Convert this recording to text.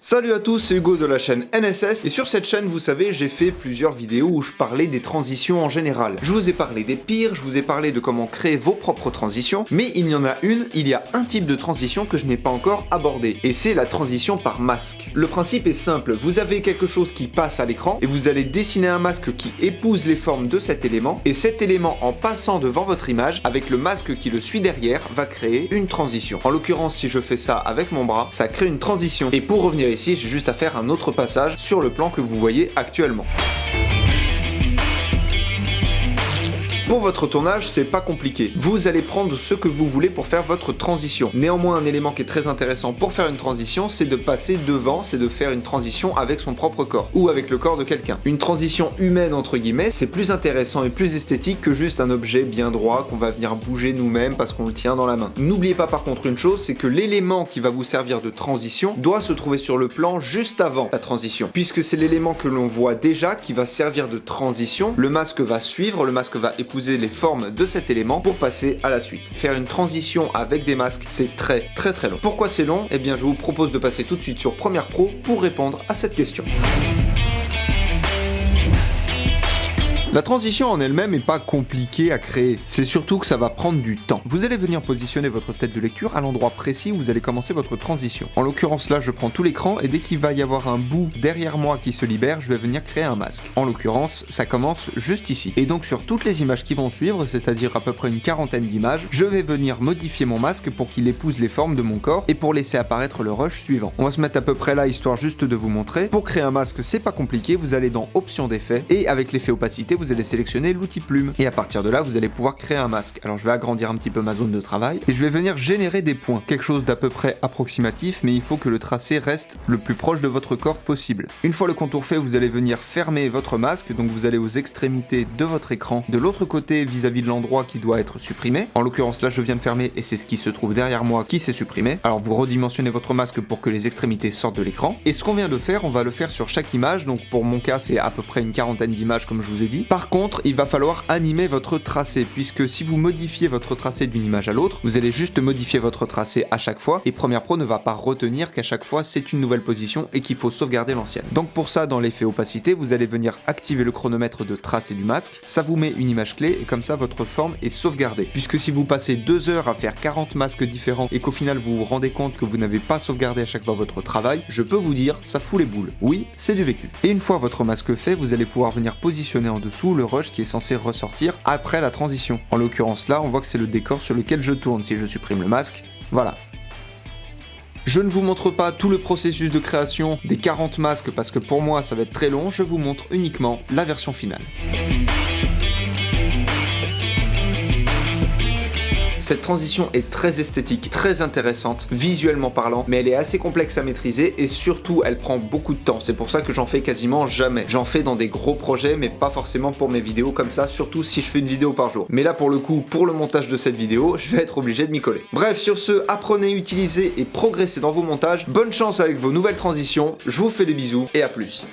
Salut à tous, c'est Hugo de la chaîne NSS, et sur cette chaîne, vous savez, j'ai fait plusieurs vidéos où je parlais des transitions en général. Je vous ai parlé des pires, je vous ai parlé de comment créer vos propres transitions, mais il y en a un type de transition que je n'ai pas encore abordé, et c'est la transition par masque. Le principe est simple, vous avez quelque chose qui passe à l'écran, et vous allez dessiner un masque qui épouse les formes de cet élément, et cet élément, en passant devant votre image, avec le masque qui le suit derrière, va créer une transition. En l'occurrence, si je fais ça avec mon bras, ça crée une transition. Et pour revenir ici, j'ai juste à faire un autre passage sur le plan que vous voyez actuellement. Pour votre tournage, c'est pas compliqué. Vous allez prendre ce que vous voulez pour faire votre transition. Néanmoins, un élément qui est très intéressant pour faire une transition, c'est de passer devant, c'est de faire une transition avec son propre corps, ou avec le corps de quelqu'un. Une transition humaine, entre guillemets, c'est plus intéressant et plus esthétique que juste un objet bien droit qu'on va venir bouger nous-mêmes parce qu'on le tient dans la main. N'oubliez pas par contre une chose, c'est que l'élément qui va vous servir de transition doit se trouver sur le plan juste avant la transition, puisque c'est l'élément que l'on voit déjà qui va servir de transition. Le masque va suivre, le masque va épouser les formes de cet élément pour passer à la suite. Faire une transition avec des masques, c'est très long. Pourquoi c'est long? Eh bien, je vous propose de passer tout de suite sur Premiere Pro pour répondre à cette question. La transition en elle-même n'est pas compliquée à créer, c'est surtout que ça va prendre du temps. Vous allez venir positionner votre tête de lecture à l'endroit précis où vous allez commencer votre transition. En l'occurrence là, je prends tout l'écran et dès qu'il va y avoir un bout derrière moi qui se libère, je vais venir créer un masque. En l'occurrence, ça commence juste ici. Et donc sur toutes les images qui vont suivre, c'est-à-dire à peu près une quarantaine d'images, je vais venir modifier mon masque pour qu'il épouse les formes de mon corps et pour laisser apparaître le rush suivant. On va se mettre à peu près là histoire juste de vous montrer. Pour créer un masque, c'est pas compliqué, vous allez dans Options d'effets et avec l'effet opacité, vous allez sélectionner l'outil plume et à partir de là vous allez pouvoir créer un masque. Alors je vais agrandir un petit peu ma zone de travail et je vais venir générer des points, quelque chose d'à peu près approximatif, mais il faut que le tracé reste le plus proche de votre corps possible. Une fois le contour fait, vous allez venir fermer votre masque, donc vous allez aux extrémités de votre écran, de l'autre côté vis-à-vis de l'endroit qui doit être supprimé. En l'occurrence là je viens de fermer et c'est ce qui se trouve derrière moi qui s'est supprimé. Alors vous redimensionnez votre masque pour que les extrémités sortent de l'écran et ce qu'on vient de faire, on va le faire sur chaque image, donc pour mon cas c'est à peu près une quarantaine d'images comme je vous ai dit. Par contre, il va falloir animer votre tracé, puisque si vous modifiez votre tracé d'une image à l'autre, vous allez juste modifier votre tracé à chaque fois, et Premiere Pro ne va pas retenir qu'à chaque fois c'est une nouvelle position et qu'il faut sauvegarder l'ancienne. Donc pour ça, dans l'effet opacité, vous allez venir activer le chronomètre de tracé du masque, ça vous met une image clé, et comme ça votre forme est sauvegardée. Puisque si vous passez 2 heures à faire 40 masques différents, et qu'au final vous vous rendez compte que vous n'avez pas sauvegardé à chaque fois votre travail, je peux vous dire, ça fout les boules. Oui, c'est du vécu. Et une fois votre masque fait, vous allez pouvoir venir positionner en dessous le rush qui est censé ressortir après la transition. En l'occurrence là, on voit que c'est le décor sur lequel je tourne. Si je supprime le masque, voilà. Je ne vous montre pas tout le processus de création des 40 masques parce que pour moi ça va être très long, je vous montre uniquement la version finale. Cette transition est très esthétique, très intéressante, visuellement parlant, mais elle est assez complexe à maîtriser et surtout elle prend beaucoup de temps. C'est pour ça que j'en fais quasiment jamais. J'en fais dans des gros projets, mais pas forcément pour mes vidéos comme ça, surtout si je fais une vidéo par jour. Mais là pour le coup, pour le montage de cette vidéo, je vais être obligé de m'y coller. Bref, sur ce, apprenez, utilisez et progressez dans vos montages. Bonne chance avec vos nouvelles transitions, je vous fais des bisous et à plus.